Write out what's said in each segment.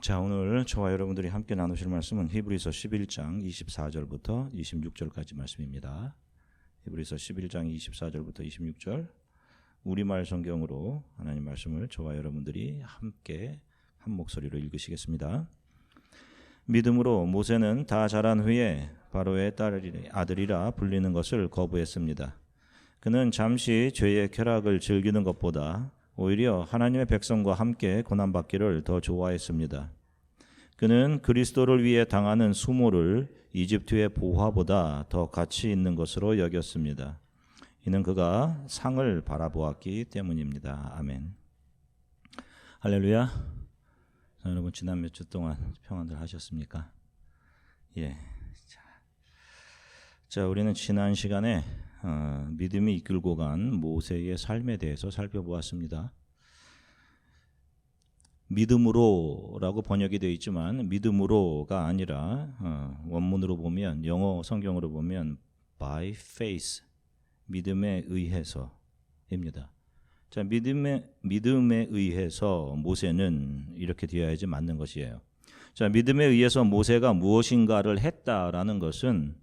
자, 오늘 저와 여러분들이 함께 나누실 말씀은 히브리서 11장 24절부터 26절까지 말씀입니다. 히브리서 11장 24절부터 26절 우리말 성경으로 하나님 말씀을 저와 여러분들이 함께 한 목소리로 읽으시겠습니다. 믿음으로 모세는 다 자란 후에 바로의 아들이라 불리는 것을 거부했습니다. 그는 잠시 죄의 쾌락을 즐기는 것보다 오히려 하나님의 백성과 함께 고난받기를 더 좋아했습니다. 그는 그리스도를 위해 당하는 수모를 이집트의 보화보다 더 가치 있는 것으로 여겼습니다. 이는 그가 상을 바라보았기 때문입니다. 아멘. 할렐루야. 자, 여러분 지난 몇 주 동안 평안들 하셨습니까? 예. 자, 우리는 지난 시간에 믿음이 이끌고 간 모세의 삶에 대해서 살펴보았습니다. 믿음으로라고 번역이 되어 있지만 믿음으로가 아니라 원문으로 보면 영어 성경으로 보면 by faith, 믿음에 의해서입니다. 자, 믿음에 의해서 모세는 이렇게 되어야지 맞는 것이에요. 자, 믿음에 의해서 모세가 무엇인가를 했다라는 것은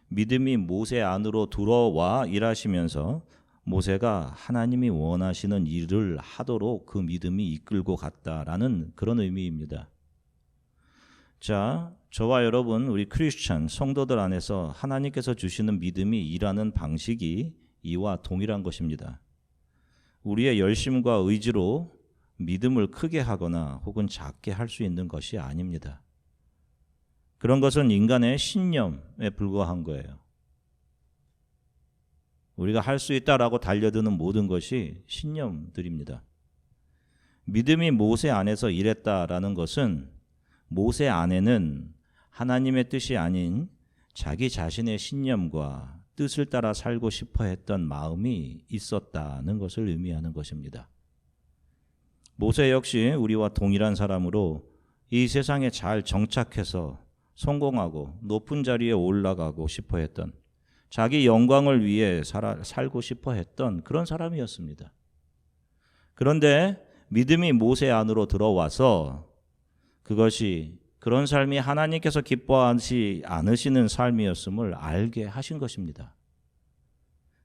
믿음이 모세 안으로 들어와 일하시면서 모세가 하나님이 원하시는 일을 하도록 그 믿음이 이끌고 갔다라는 그런 의미입니다. 자, 저와 여러분 우리 크리스찬 성도들 안에서 하나님께서 주시는 믿음이 일하는 방식이 이와 동일한 것입니다. 우리의 열심과 의지로 믿음을 크게 하거나 혹은 작게 할 수 있는 것이 아닙니다. 그런 것은 인간의 신념에 불과한 거예요. 우리가 할 수 있다라고 달려드는 모든 것이 신념들입니다. 믿음이 모세 안에서 일했다라는 것은 모세 안에는 하나님의 뜻이 아닌 자기 자신의 신념과 뜻을 따라 살고 싶어 했던 마음이 있었다는 것을 의미하는 것입니다. 모세 역시 우리와 동일한 사람으로 이 세상에 잘 정착해서 성공하고 높은 자리에 올라가고 싶어 했던 자기 영광을 위해 살고 싶어 했던 그런 사람이었습니다. 그런데 믿음이 모세 안으로 들어와서 그것이 그런 삶이 하나님께서 기뻐하지 않으시는 삶이었음을 알게 하신 것입니다.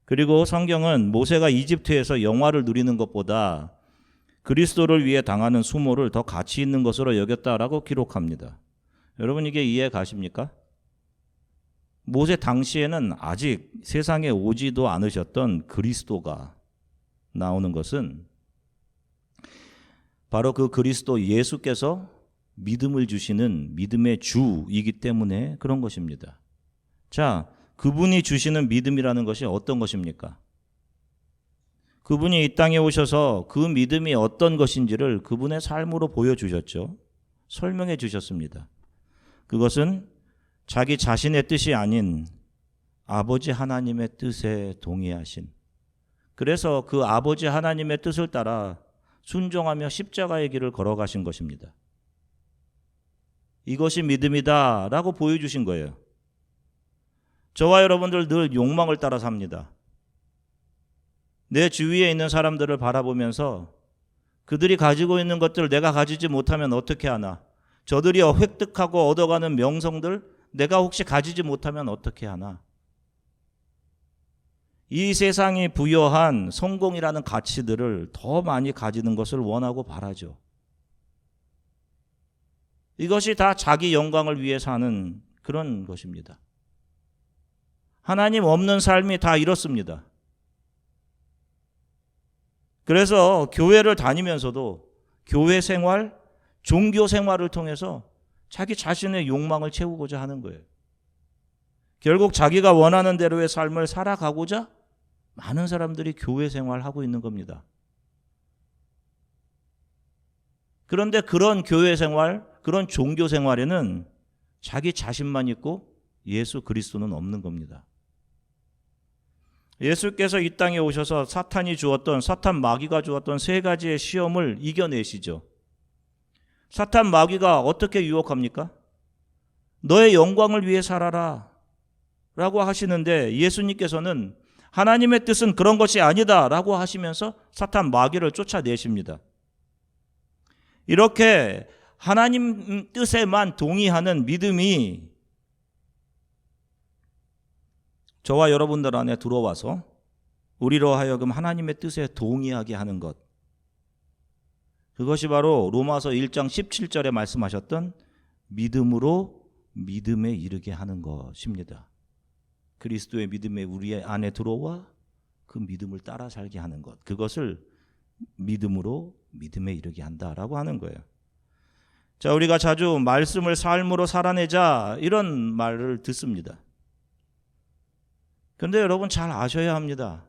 그리고 성경은 모세가 이집트에서 영화를 누리는 것보다 그리스도를 위해 당하는 수모를 더 가치 있는 것으로 여겼다라고 기록합니다. 여러분 이게 이해 가십니까? 모세 당시에는 아직 세상에 오지도 않으셨던 그리스도가 나오는 것은 바로 그 그리스도 예수께서 믿음을 주시는 믿음의 주이기 때문에 그런 것입니다. 자, 그분이 주시는 믿음이라는 것이 어떤 것입니까? 그분이 이 땅에 오셔서 그 믿음이 어떤 것인지를 그분의 삶으로 보여주셨죠. 설명해 주셨습니다. 그것은 자기 자신의 뜻이 아닌 아버지 하나님의 뜻에 동의하신, 그래서 그 아버지 하나님의 뜻을 따라 순종하며 십자가의 길을 걸어가신 것입니다. 이것이 믿음이다 라고 보여주신 거예요. 저와 여러분들 늘 욕망을 따라 삽니다. 내 주위에 있는 사람들을 바라보면서 그들이 가지고 있는 것들을 내가 가지지 못하면 어떻게 하나, 저들이 획득하고 얻어가는 명성들 내가 혹시 가지지 못하면 어떻게 하나. 이 세상이 부여한 성공이라는 가치들을 더 많이 가지는 것을 원하고 바라죠. 이것이 다 자기 영광을 위해 사는 그런 것입니다. 하나님 없는 삶이 다 이렇습니다. 그래서 교회를 다니면서도 교회 생활, 종교 생활을 통해서 자기 자신의 욕망을 채우고자 하는 거예요. 결국 자기가 원하는 대로의 삶을 살아가고자 많은 사람들이 교회 생활하고 있는 겁니다. 그런데 그런 교회 생활, 그런 종교 생활에는 자기 자신만 있고 예수 그리스도는 없는 겁니다. 예수께서 이 땅에 오셔서 사탄 마귀가 주었던 세 가지의 시험을 이겨내시죠. 사탄 마귀가 어떻게 유혹합니까? 너의 영광을 위해 살아라 라고 하시는데 예수님께서는 하나님의 뜻은 그런 것이 아니다 라고 하시면서 사탄 마귀를 쫓아내십니다. 이렇게 하나님 뜻에만 동의하는 믿음이 저와 여러분들 안에 들어와서 우리로 하여금 하나님의 뜻에 동의하게 하는 것, 그것이 바로 로마서 1장 17절에 말씀하셨던 믿음으로 믿음에 이르게 하는 것입니다. 그리스도의 믿음에 우리 안에 들어와 그 믿음을 따라 살게 하는 것, 그것을 믿음으로 믿음에 이르게 한다라고 하는 거예요. 자, 우리가 자주 말씀을 삶으로 살아내자 이런 말을 듣습니다. 그런데 여러분 잘 아셔야 합니다.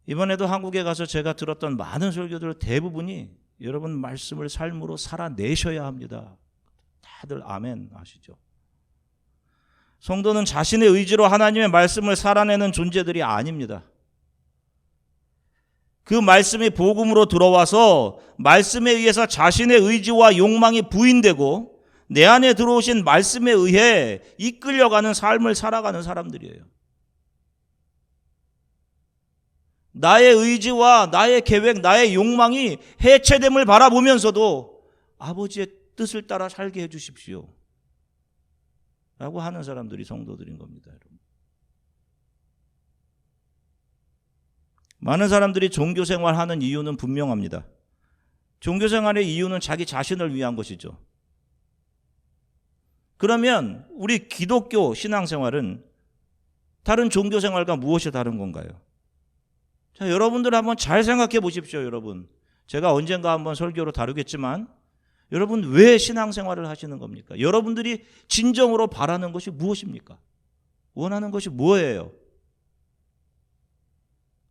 이번에도 한국에 가서 제가 들었던 많은 설교들 대부분이 여러분 말씀을 삶으로 살아내셔야 합니다. 다들 아멘 하시죠. 성도는 자신의 의지로 하나님의 말씀을 살아내는 존재들이 아닙니다. 그 말씀이 복음으로 들어와서 말씀에 의해서 자신의 의지와 욕망이 부인되고 내 안에 들어오신 말씀에 의해 이끌려가는 삶을 살아가는 사람들이에요. 나의 의지와 나의 계획, 나의 욕망이 해체됨을 바라보면서도 아버지의 뜻을 따라 살게 해주십시오 라고 하는 사람들이 성도들인 겁니다. 여러분. 많은 사람들이 종교생활하는 이유는 분명합니다. 종교생활의 이유는 자기 자신을 위한 것이죠. 그러면 우리 기독교 신앙생활은 다른 종교생활과 무엇이 다른 건가요? 자, 여러분들 한번 잘 생각해 보십시오. 여러분, 제가 언젠가 한번 설교로 다루겠지만 여러분 왜 신앙생활을 하시는 겁니까? 여러분들이 진정으로 바라는 것이 무엇입니까? 원하는 것이 뭐예요?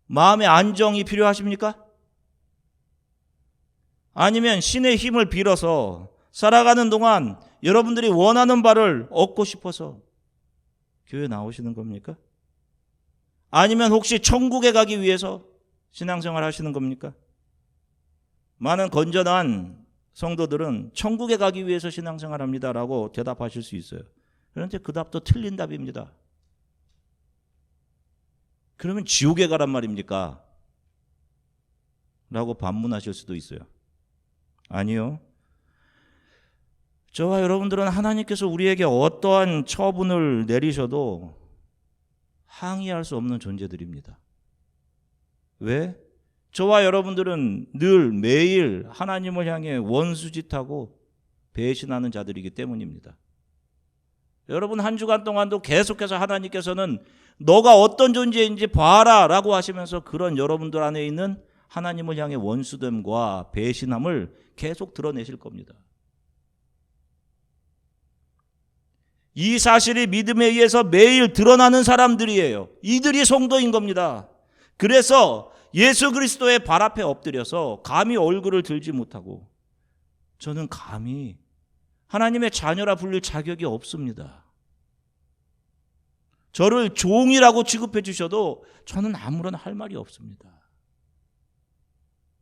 마음의 안정이 필요하십니까? 아니면 신의 힘을 빌어서 살아가는 동안 여러분들이 원하는 바를 얻고 싶어서 교회 나오시는 겁니까? 아니면 혹시 천국에 가기 위해서 신앙생활 하시는 겁니까? 많은 건전한 성도들은 천국에 가기 위해서 신앙생활 합니다라고 대답하실 수 있어요. 그런데 그 답도 틀린 답입니다. 그러면 지옥에 가란 말입니까? 라고 반문하실 수도 있어요. 아니요. 저와 여러분들은 하나님께서 우리에게 어떠한 처분을 내리셔도 항의할 수 없는 존재들입니다. 왜? 저와 여러분들은 늘 매일 하나님을 향해 원수짓하고 배신하는 자들이기 때문입니다. 여러분 한 주간 동안도 계속해서 하나님께서는 너가 어떤 존재인지 봐라 라고 하시면서 그런 여러분들 안에 있는 하나님을 향해 원수됨과 배신함을 계속 드러내실 겁니다. 이 사실이 믿음에 의해서 매일 드러나는 사람들이에요. 이들이 성도인 겁니다. 그래서 예수 그리스도의 발 앞에 엎드려서 감히 얼굴을 들지 못하고 저는 감히 하나님의 자녀라 불릴 자격이 없습니다. 저를 종이라고 취급해 주셔도 저는 아무런 할 말이 없습니다.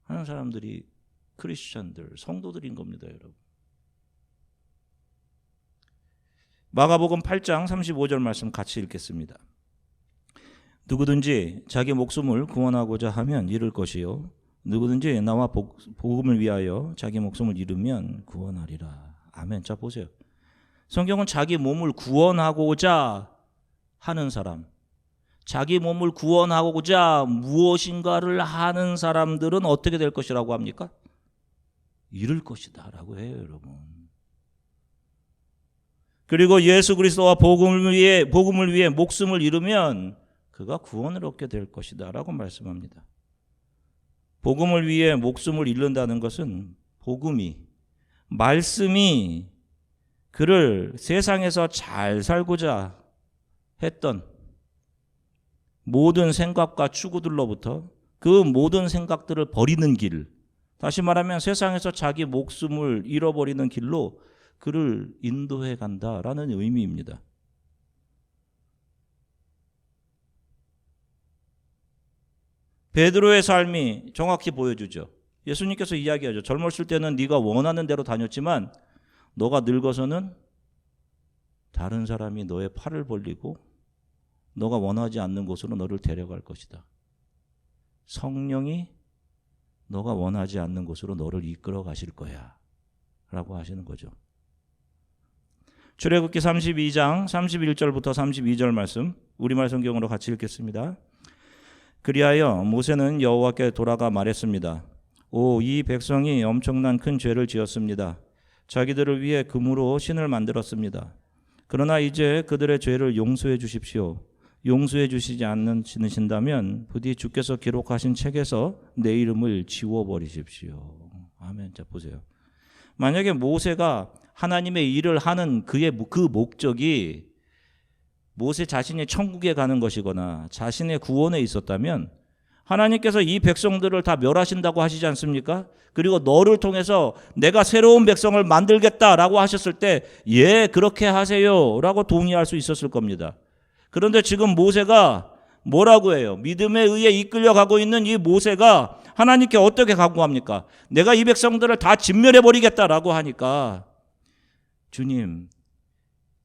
하는 사람들이 크리스천들, 성도들인 겁니다, 여러분. 마가복음 8장 35절 말씀 같이 읽겠습니다. 누구든지 자기 목숨을 구원하고자 하면 잃을 것이요 누구든지 나와 복음을 위하여 자기 목숨을 잃으면 구원하리라. 아멘. 자 보세요. 성경은 자기 몸을 구원하고자 하는 사람, 자기 몸을 구원하고자 무엇인가를 하는 사람들은 어떻게 될 것이라고 합니까? 잃을 것이다 라고 해요, 여러분. 그리고 예수 그리스도와 복음을 위해 목숨을 잃으면 그가 구원을 얻게 될 것이다 라고 말씀합니다. 복음을 위해 목숨을 잃는다는 것은 복음이, 말씀이 그를 세상에서 잘 살고자 했던 모든 생각과 추구들로부터 그 모든 생각들을 버리는 길, 다시 말하면 세상에서 자기 목숨을 잃어버리는 길로 그를 인도해 간다라는 의미입니다. 베드로의 삶이 정확히 보여주죠. 예수님께서 이야기하죠. 젊었을 때는 네가 원하는 대로 다녔지만 너가 늙어서는 다른 사람이 너의 팔을 벌리고 너가 원하지 않는 곳으로 너를 데려갈 것이다. 성령이 너가 원하지 않는 곳으로 너를 이끌어 가실 거야 라고 하시는 거죠. 출애굽기 32장 31절부터 32절 말씀 우리말 성경으로 같이 읽겠습니다. 그리하여 모세는 여호와께 돌아가 말했습니다. 오, 이 백성이 엄청난 큰 죄를 지었습니다. 자기들을 위해 금으로 신을 만들었습니다. 그러나 이제 그들의 죄를 용서해 주십시오. 용서해 주시지 않으신다면 부디 주께서 기록하신 책에서 내 이름을 지워버리십시오. 아멘. 자, 보세요. 만약에 모세가 하나님의 일을 하는 그 목적이 모세 자신이 천국에 가는 것이거나 자신의 구원에 있었다면 하나님께서 이 백성들을 다 멸하신다고 하시지 않습니까? 그리고 너를 통해서 내가 새로운 백성을 만들겠다라고 하셨을 때 예, 그렇게 하세요 라고 동의할 수 있었을 겁니다. 그런데 지금 모세가 뭐라고 해요? 믿음에 의해 이끌려가고 있는 이 모세가 하나님께 어떻게 강구합니까? 내가 이 백성들을 다 진멸해버리겠다라고 하니까 주님,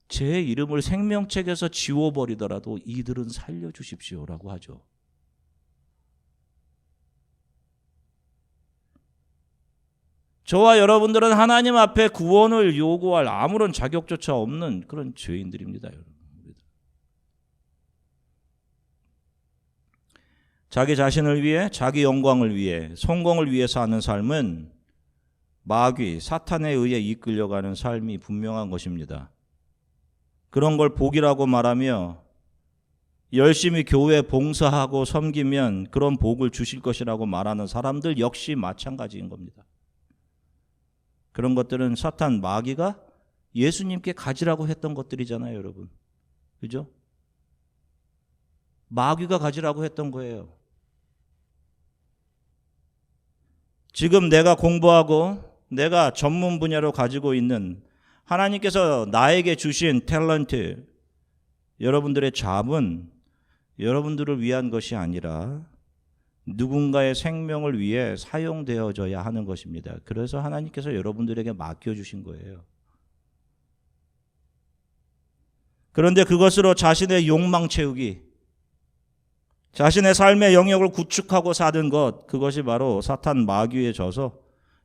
제 이름을 생명책에서 지워버리더라도 이들은 살려주십시오라고 하죠. 저와 여러분들은 하나님 앞에 구원을 요구할 아무런 자격조차 없는 그런 죄인들입니다. 여러분. 자기 자신을 위해, 자기 영광을 위해, 성공을 위해 사는 삶은 마귀, 사탄에 의해 이끌려가는 삶이 분명한 것입니다. 그런 걸 복이라고 말하며 열심히 교회 봉사하고 섬기면 그런 복을 주실 것이라고 말하는 사람들 역시 마찬가지인 겁니다. 그런 것들은 사탄, 마귀가 예수님께 가지라고 했던 것들이잖아요, 여러분. 그죠? 마귀가 가지라고 했던 거예요. 지금 내가 공부하고 내가 전문 분야로 가지고 있는 하나님께서 나에게 주신 탤런트, 여러분들의 잡은 여러분들을 위한 것이 아니라 누군가의 생명을 위해 사용되어져야 하는 것입니다. 그래서 하나님께서 여러분들에게 맡겨주신 거예요. 그런데 그것으로 자신의 욕망 채우기, 자신의 삶의 영역을 구축하고 사는 것, 그것이 바로 사탄 마귀에 져서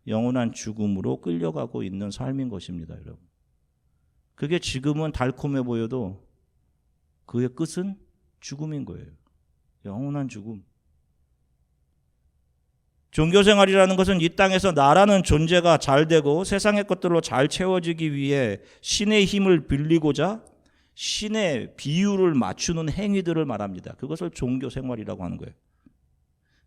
영원한 죽음으로 끌려가고 있는 삶인 것입니다, 여러분. 그게 지금은 달콤해 보여도 그의 끝은 죽음인 거예요. 영원한 죽음. 종교생활이라는 것은 이 땅에서 나라는 존재가 잘 되고 세상의 것들로 잘 채워지기 위해 신의 힘을 빌리고자 신의 비율을 맞추는 행위들을 말합니다. 그것을 종교생활이라고 하는 거예요.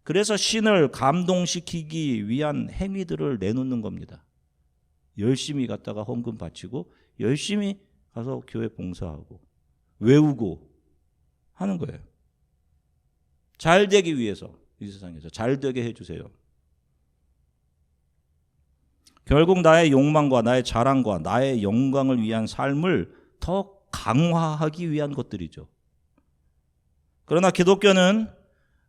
그래서 신을 감동시키기 위한 행위들을 내놓는 겁니다. 열심히 갔다가 헌금 바치고 열심히 가서 교회 봉사하고 외우고 하는 거예요. 잘 되기 위해서 이 세상에서 잘 되게 해주세요. 결국 나의 욕망과 나의 자랑과 나의 영광을 위한 삶을 더 강화하기 위한 것들이죠. 그러나 기독교는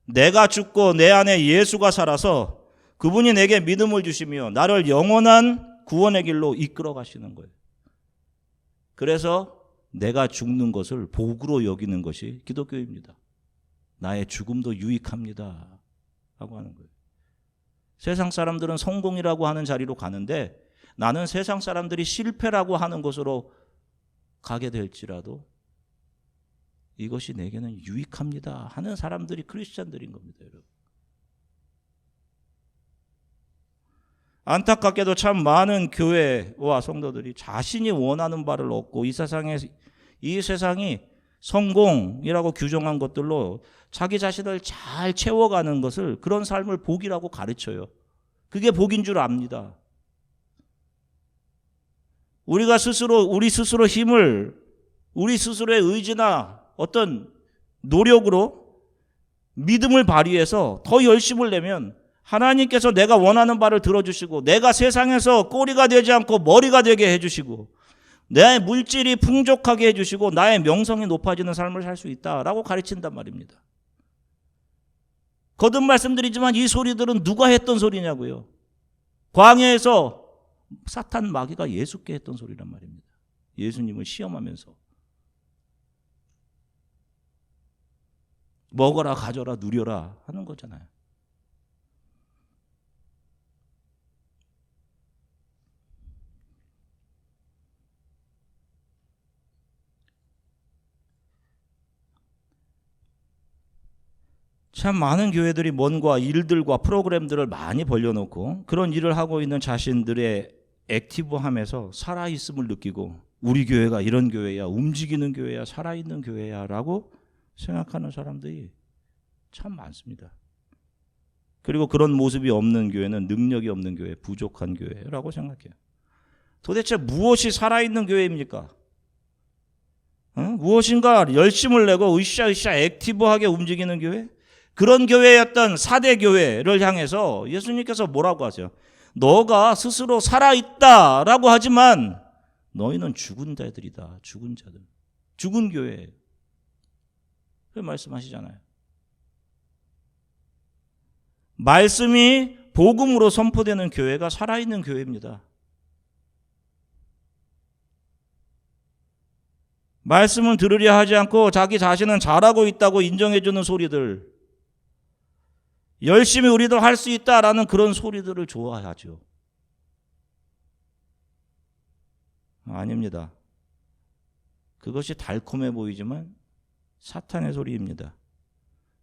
내가 죽고 내 안에 예수가 살아서 그분이 내게 믿음을 주시며 나를 영원한 구원의 길로 이끌어 가시는 거예요. 그래서 내가 죽는 것을 복으로 여기는 것이 기독교입니다. 나의 죽음도 유익합니다 라고 하는 거예요. 세상 사람들은 성공이라고 하는 자리로 가는데 나는 세상 사람들이 실패라고 하는 곳으로 가게 될지라도 이것이 내게는 유익합니다 하는 사람들이 크리스찬들인 겁니다, 여러분. 안타깝게도 참 많은 교회와 성도들이 자신이 원하는 바를 얻고 이 세상이 성공이라고 규정한 것들로 자기 자신을 잘 채워가는 것을, 그런 삶을 복이라고 가르쳐요. 그게 복인 줄 압니다. 우리가 우리 스스로 힘을, 우리 스스로의 의지나 어떤 노력으로 믿음을 발휘해서 더 열심을 내면 하나님께서 내가 원하는 바를 들어주시고 내가 세상에서 꼬리가 되지 않고 머리가 되게 해주시고 내 물질이 풍족하게 해주시고 나의 명성이 높아지는 삶을 살 수 있다라고 가르친단 말입니다. 거듭 말씀드리지만 이 소리들은 누가 했던 소리냐고요. 광야에서 사탄 마귀가 예수께 했던 소리란 말입니다. 예수님을 시험하면서 먹어라 가져라 누려라 하는 거잖아요. 참 많은 교회들이 뭔가 일들과 프로그램들을 많이 벌려놓고 그런 일을 하고 있는 자신들의 액티브함에서 살아있음을 느끼고 우리 교회가 이런 교회야, 움직이는 교회야, 살아있는 교회야 라고 생각하는 사람들이 참 많습니다. 그리고 그런 모습이 없는 교회는 능력이 없는 교회, 부족한 교회라고 생각해요. 도대체 무엇이 살아있는 교회입니까? 무엇인가 열심을 내고 으쌰으쌰 액티브하게 움직이는 교회? 그런 교회였던 사대 교회를 향해서 예수님께서 뭐라고 하세요? 너가 스스로 살아있다라고 하지만 너희는 죽은 자들이다. 죽은 자들. 죽은 교회예요. 그렇게 말씀하시잖아요. 말씀이 복음으로 선포되는 교회가 살아있는 교회입니다. 말씀을 들으려 하지 않고 자기 자신은 잘하고 있다고 인정해주는 소리들, 열심히 우리도 할 수 있다라는 그런 소리들을 좋아하죠. 아닙니다. 그것이 달콤해 보이지만 사탄의 소리입니다.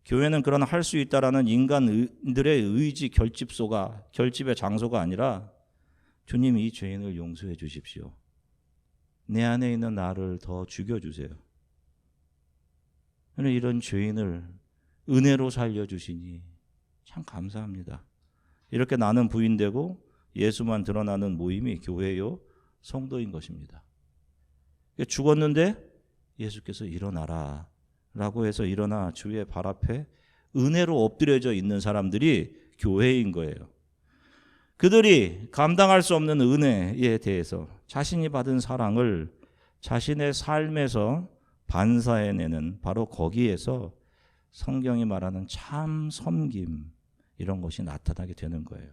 교회는 그런 할 수 있다라는 인간들의 의지 결집의 장소가 아니라 주님 이 죄인을 용서해 주십시오. 내 안에 있는 나를 더 죽여주세요. 이런 죄인을 은혜로 살려주시니 참 감사합니다. 이렇게 나는 부인되고 예수만 드러나는 모임이 교회요 성도인 것입니다. 죽었는데 예수께서 일어나라 라고 해서 일어나 주의 발 앞에 은혜로 엎드려져 있는 사람들이 교회인 거예요. 그들이 감당할 수 없는 은혜에 대해서 자신이 받은 사랑을 자신의 삶에서 반사해내는 바로 거기에서 성경이 말하는 참 섬김 이런 것이 나타나게 되는 거예요.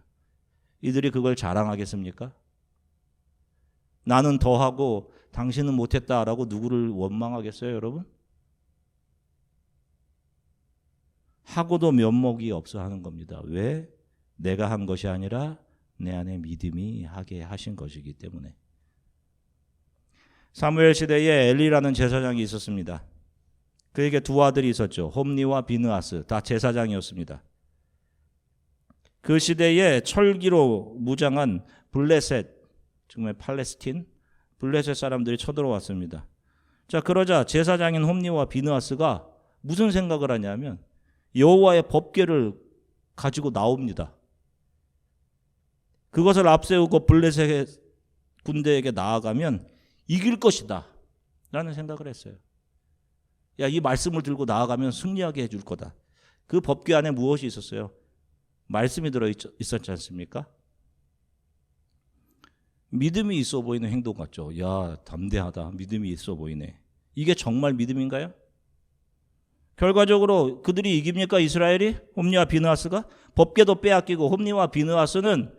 이들이 그걸 자랑하겠습니까? 나는 더하고 당신은 못했다라고 누구를 원망하겠어요, 여러분? 하고도 면목이 없어 하는 겁니다. 왜? 내가 한 것이 아니라 내 안에 믿음이 하게 하신 것이기 때문에. 사무엘 시대에 엘리라는 제사장이 있었습니다. 그에게 두 아들이 있었죠. 홈니와 비느하스, 다 제사장이었습니다. 그 시대에 철기로 무장한 블레셋, 지금의 팔레스틴, 블레셋 사람들이 쳐들어왔습니다. 자, 그러자 제사장인 홈니와 비느하스가 무슨 생각을 하냐면 여호와의 법궤를 가지고 나옵니다. 그것을 앞세우고 블레셋 군대에게 나아가면 이길 것이다 라는 생각을 했어요. 야, 이 말씀을 들고 나아가면 승리하게 해줄 거다. 그 법궤 안에 무엇이 있었어요? 말씀이 들어있었지 않습니까? 믿음이 있어 보이는 행동 같죠. 야, 담대하다. 믿음이 있어 보이네. 이게 정말 믿음인가요? 결과적으로 그들이 이깁니까? 이스라엘이? 홈니와 비느하스가? 법궤도 빼앗기고 홈니와 비느하스는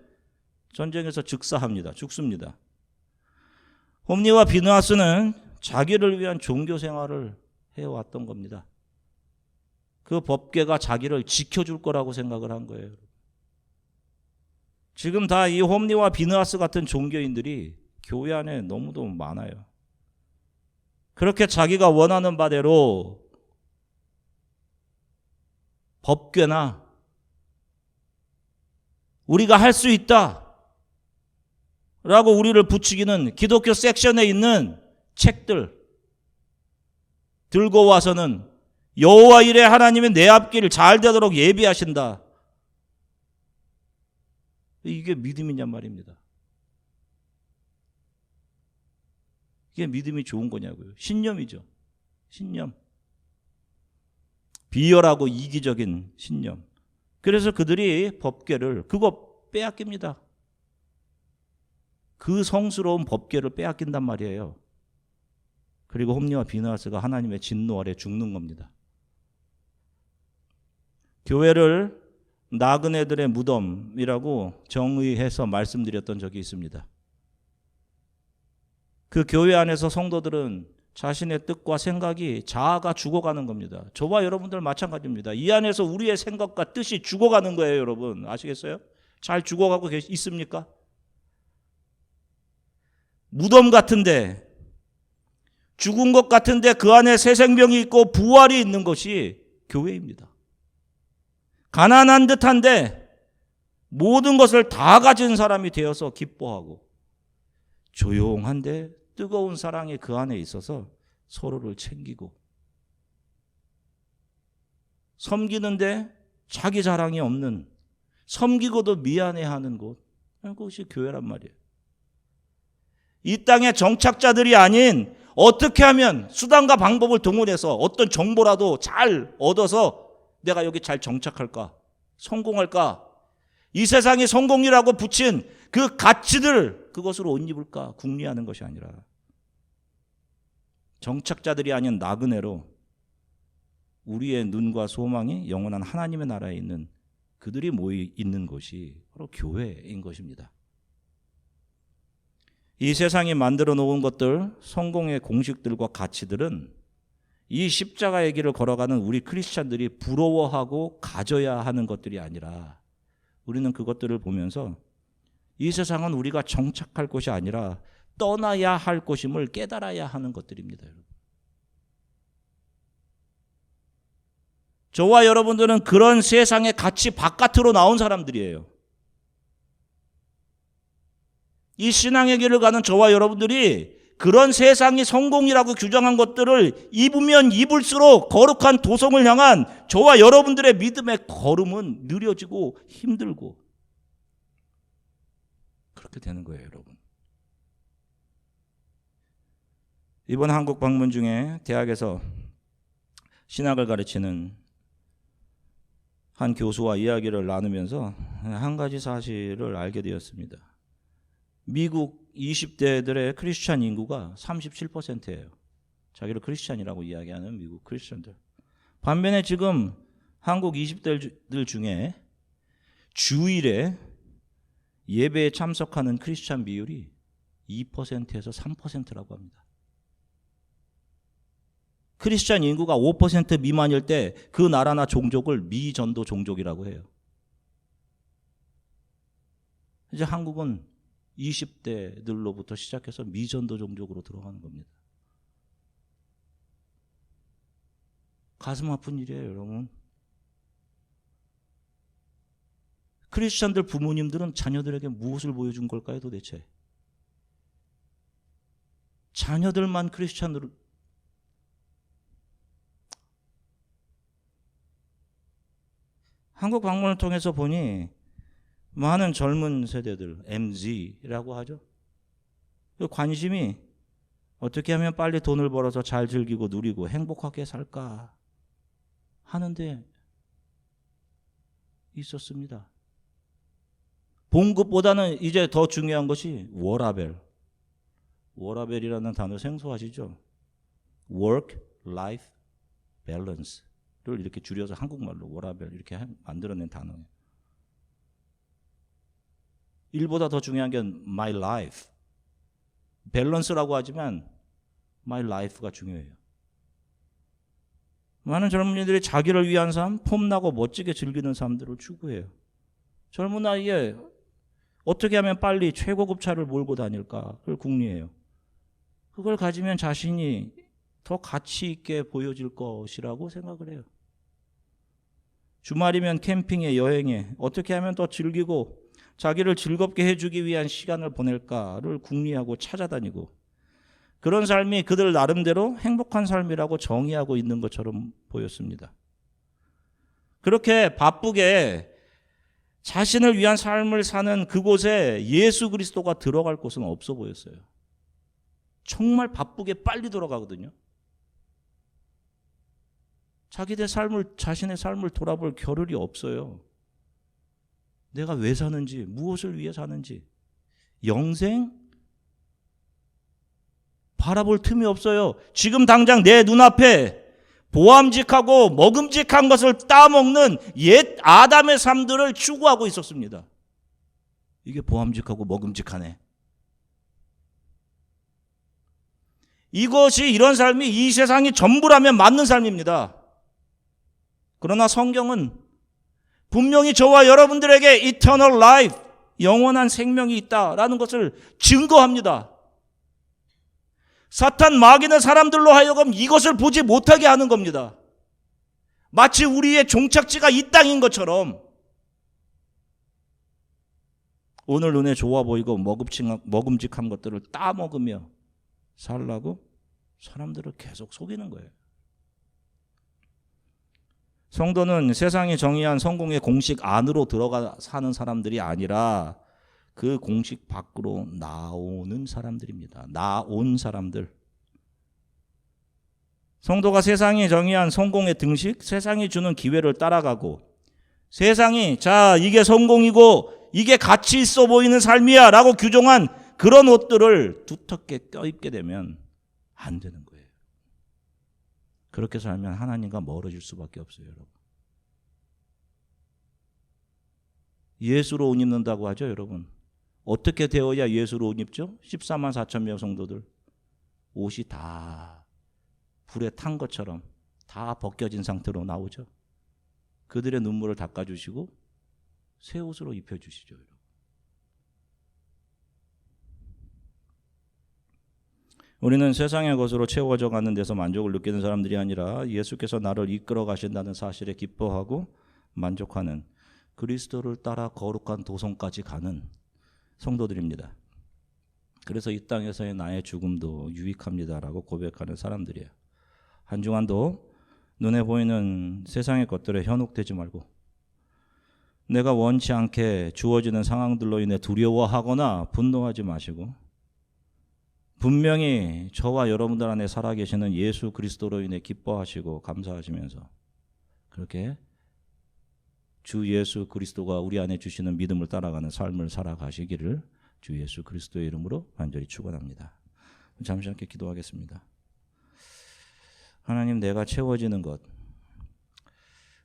전쟁에서 즉사합니다. 죽습니다. 홈니와 비느하스는 자기를 위한 종교 생활을 해왔던 겁니다. 그 법궤가 자기를 지켜줄 거라고 생각을 한 거예요. 지금 다 이 홈니와 비느하스 같은 종교인들이 교회 안에 너무도 많아요. 그렇게 자기가 원하는 바대로 법궤나 우리가 할 수 있다 라고 우리를 부추기는 기독교 섹션에 있는 책들 들고 와서는 여호와 이레 하나님이 내 앞길 잘 되도록 예비하신다. 이게 믿음이냔 말입니다. 이게 믿음이 좋은 거냐고요. 신념이죠. 신념. 비열하고 이기적인 신념. 그래서 그들이 법궤를 그거 빼앗깁니다. 그 성스러운 법궤를 빼앗긴단 말이에요. 그리고 홈니와 비느하스가 하나님의 진노 아래 죽는 겁니다. 교회를 나그네들의 무덤이라고 정의해서 말씀드렸던 적이 있습니다. 그 교회 안에서 성도들은 자신의 뜻과 생각이 자아가 죽어가는 겁니다. 저와 여러분들 마찬가지입니다. 이 안에서 우리의 생각과 뜻이 죽어가는 거예요, 여러분. 아시겠어요? 잘 죽어가고 있습니까? 무덤 같은데, 죽은 것 같은데 그 안에 새 생명이 있고 부활이 있는 것이 교회입니다. 가난한 듯한데 모든 것을 다 가진 사람이 되어서 기뻐하고, 조용한데 뜨거운 사랑이 그 안에 있어서 서로를 챙기고, 섬기는데 자기 자랑이 없는, 섬기고도 미안해하는 곳, 그것이 교회란 말이에요. 이 땅의 정착자들이 아닌, 어떻게 하면 수단과 방법을 동원해서 어떤 정보라도 잘 얻어서 내가 여기 잘 정착할까, 성공할까, 이 세상이 성공이라고 붙인 그 가치들, 그것으로 옷 입을까 궁리하는 것이 아니라, 정착자들이 아닌 나그네로 우리의 눈과 소망이 영원한 하나님의 나라에 있는 그들이 모여 있는 곳이 바로 교회인 것입니다. 이 세상이 만들어 놓은 것들, 성공의 공식들과 가치들은 이 십자가의 길을 걸어가는 우리 크리스찬들이 부러워하고 가져야 하는 것들이 아니라, 우리는 그것들을 보면서 이 세상은 우리가 정착할 곳이 아니라 떠나야 할 곳임을 깨달아야 하는 것들입니다. 여러분. 저와 여러분들은 그런 세상의 가치 바깥으로 나온 사람들이에요. 이 신앙의 길을 가는 저와 여러분들이 그런 세상이 성공이라고 규정한 것들을 입으면 입을수록 거룩한 도성을 향한 저와 여러분들의 믿음의 걸음은 느려지고 힘들고 그렇게 되는 거예요, 여러분. 이번 한국 방문 중에 대학에서 신학을 가르치는 한 교수와 이야기를 나누면서 한 가지 사실을 알게 되었습니다. 미국 20대들의 크리스찬 인구가 37%예요. 자기를 크리스찬이라고 이야기하는 미국 크리스찬들. 반면에 지금 한국 20대들 중에 주일에 예배에 참석하는 크리스찬 비율이 2%에서 3%라고 합니다. 크리스찬 인구가 5% 미만일 때 그 나라나 종족을 미전도 종족이라고 해요. 이제 한국은 20대들로부터 시작해서 미전도 종족으로 들어가는 겁니다. 가슴 아픈 일이에요, 여러분. 크리스찬들 부모님들은 자녀들에게 무엇을 보여준 걸까요, 도대체? 자녀들만 크리스찬으로, 한국 방문을 통해서 보니 많은 젊은 세대들, MZ라고 하죠. 그 관심이 어떻게 하면 빨리 돈을 벌어서 잘 즐기고 누리고 행복하게 살까 하는데 있었습니다. 본 것보다는 이제 더 중요한 것이 워라벨. 워라벨이라는 단어 생소하시죠? Work, Life, Balance를 이렇게 줄여서 한국말로 워라벨 이렇게 만들어낸 단어예요. 일보다 더 중요한 게 My Life. 밸런스라고 하지만 My Life가 중요해요. 많은 젊은이들이 자기를 위한 삶, 폼나고 멋지게 즐기는 삶들을 추구해요. 젊은 나이에 어떻게 하면 빨리 최고급 차를 몰고 다닐까? 그걸 궁리해요. 그걸 가지면 자신이 더 가치 있게 보여질 것이라고 생각을 해요. 주말이면 캠핑에 여행에 어떻게 하면 더 즐기고 자기를 즐겁게 해주기 위한 시간을 보낼까를 궁리하고 찾아다니고, 그런 삶이 그들 나름대로 행복한 삶이라고 정의하고 있는 것처럼 보였습니다. 그렇게 바쁘게 자신을 위한 삶을 사는 그곳에 예수 그리스도가 들어갈 곳은 없어 보였어요. 정말 바쁘게 빨리 돌아가거든요. 자신의 삶을 돌아볼 겨를이 없어요. 내가 왜 사는지, 무엇을 위해 사는지, 영생 바라볼 틈이 없어요. 지금 당장 내 눈앞에 보암직하고 먹음직한 것을 따먹는 옛 아담의 삶들을 추구하고 있었습니다. 이게 보암직하고 먹음직하네. 이것이, 이런 삶이 이 세상이 전부라면 맞는 삶입니다. 그러나 성경은 분명히 저와 여러분들에게 eternal life, 영원한 생명이 있다라는 것을 증거합니다. 사탄 마귀는 사람들로 하여금 이것을 보지 못하게 하는 겁니다. 마치 우리의 종착지가 이 땅인 것처럼 오늘 눈에 좋아 보이고 먹음직한 것들을 따먹으며 살라고 사람들을 계속 속이는 거예요. 성도는 세상이 정의한 성공의 공식 안으로 들어가 사는 사람들이 아니라 그 공식 밖으로 나오는 사람들입니다. 나온 사람들. 성도가 세상이 정의한 성공의 등식, 세상이 주는 기회를 따라가고 세상이 자 이게 성공이고 이게 가치 있어 보이는 삶이야 라고 규정한 그런 옷들을 두텁게 껴입게 되면 안 되는 거예요. 그렇게 살면 하나님과 멀어질 수밖에 없어요, 여러분. 예수로 옷 입는다고 하죠, 여러분. 어떻게 되어야 예수로 옷 입죠? 14만 4천 명 성도들 옷이 다 불에 탄 것처럼 다 벗겨진 상태로 나오죠. 그들의 눈물을 닦아주시고 새 옷으로 입혀주시죠, 여러분. 우리는 세상의 것으로 채워져 가는 데서 만족을 느끼는 사람들이 아니라 예수께서 나를 이끌어 가신다는 사실에 기뻐하고 만족하는 그리스도를 따라 거룩한 도성까지 가는 성도들입니다. 그래서 이 땅에서의 나의 죽음도 유익합니다라고 고백하는 사람들이에요. 한 주간도 눈에 보이는 세상의 것들에 현혹되지 말고 내가 원치 않게 주어지는 상황들로 인해 두려워하거나 분노하지 마시고 분명히 저와 여러분들 안에 살아계시는 예수 그리스도로 인해 기뻐하시고 감사하시면서 그렇게 주 예수 그리스도가 우리 안에 주시는 믿음을 따라가는 삶을 살아가시기를 주 예수 그리스도의 이름으로 간절히 축원합니다. 잠시 함께 기도하겠습니다. 하나님, 내가 채워지는 것,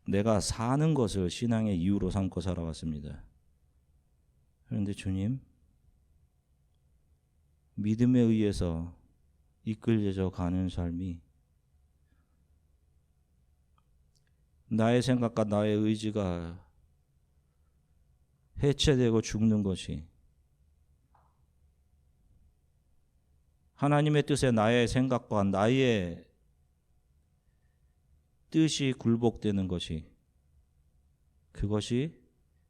내가 사는 것을 신앙의 이유로 삼고 살아왔습니다. 그런데 주님, 믿음에 의해서 이끌려져 가는 삶이 나의 생각과 나의 의지가 해체되고 죽는 것이 하나님의 뜻에 나의 생각과 나의 뜻이 굴복되는 것이 그것이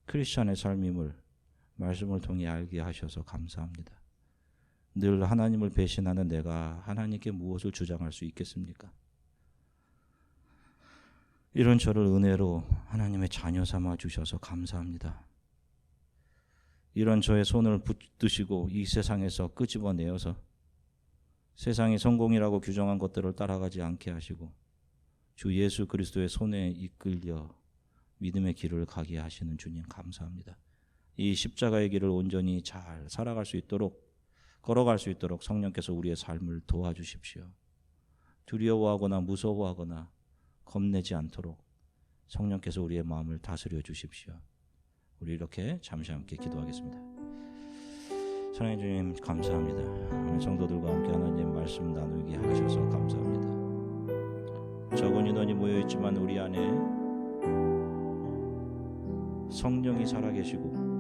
크리스찬의 삶임을 말씀을 통해 알게 하셔서 감사합니다. 늘 하나님을 배신하는 내가 하나님께 무엇을 주장할 수 있겠습니까? 이런 저를 은혜로 하나님의 자녀 삼아 주셔서 감사합니다. 이런 저의 손을 붙드시고 이 세상에서 끄집어내어서 세상이 성공이라고 규정한 것들을 따라가지 않게 하시고 주 예수 그리스도의 손에 이끌려 믿음의 길을 가게 하시는 주님 감사합니다. 이 십자가의 길을 온전히 잘 살아갈 수 있도록 걸어갈 수 있도록 성령께서 우리의 삶을 도와주십시오. 두려워하거나 무서워하거나 겁내지 않도록 성령께서 우리의 마음을 다스려 주십시오. 우리 이렇게 잠시 함께 기도하겠습니다. 사랑해 주님 감사합니다. 오늘 성도들과 함께 하나님 말씀 나누게 하셔서 감사합니다. 적은 인원이 모여있지만 우리 안에 성령이 살아계시고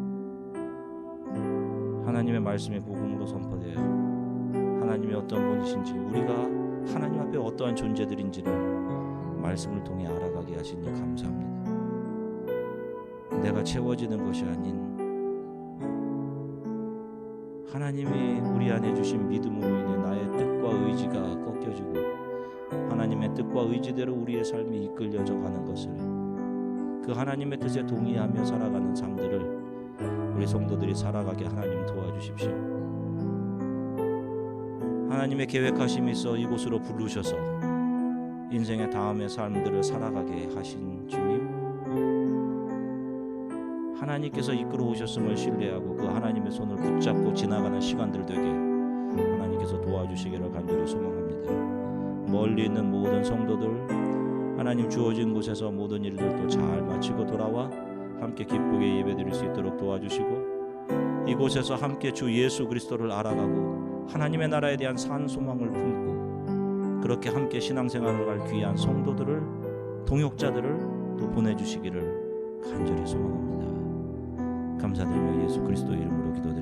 하나님의 말씀이 복음으로 선포되어 하나님이 어떤 분이신지 우리가 하나님 앞에 어떠한 존재들인지를 말씀을 통해 알아가게 하시니 감사합니다. 내가 채워지는 것이 아닌 하나님이 우리 안에 주신 믿음으로 인해 나의 뜻과 의지가 꺾여지고 하나님의 뜻과 의지대로 우리의 삶이 이끌려져 가는 것을 그 하나님의 뜻에 동의하며 살아가는 삶들을 우리 성도들이 살아가게 하나님 도와주십시오. 하나님의 계획하심이 있어 이곳으로 부르셔서 인생의 다음의 삶들을 살아가게 하신 주님, 하나님께서 이끌어 오셨음을 신뢰하고 그 하나님의 손을 붙잡고 지나가는 시간들 되게 하나님께서 도와주시기를 간절히 소망합니다. 멀리 있는 모든 성도들 하나님 주어진 곳에서 모든 일들도 잘 마치고 돌아와 함께 기쁘게 예배드릴 수 있도록 도와주시고 이곳에서 함께 주 예수 그리스도를 알아가고 하나님의 나라에 대한 산 소망을 품고 그렇게 함께 신앙생활을 할 귀한 성도들을 동역자들을 또 보내주시기를 간절히 소망합니다. 감사드리며 예수 그리스도 이름으로 기도드립니다.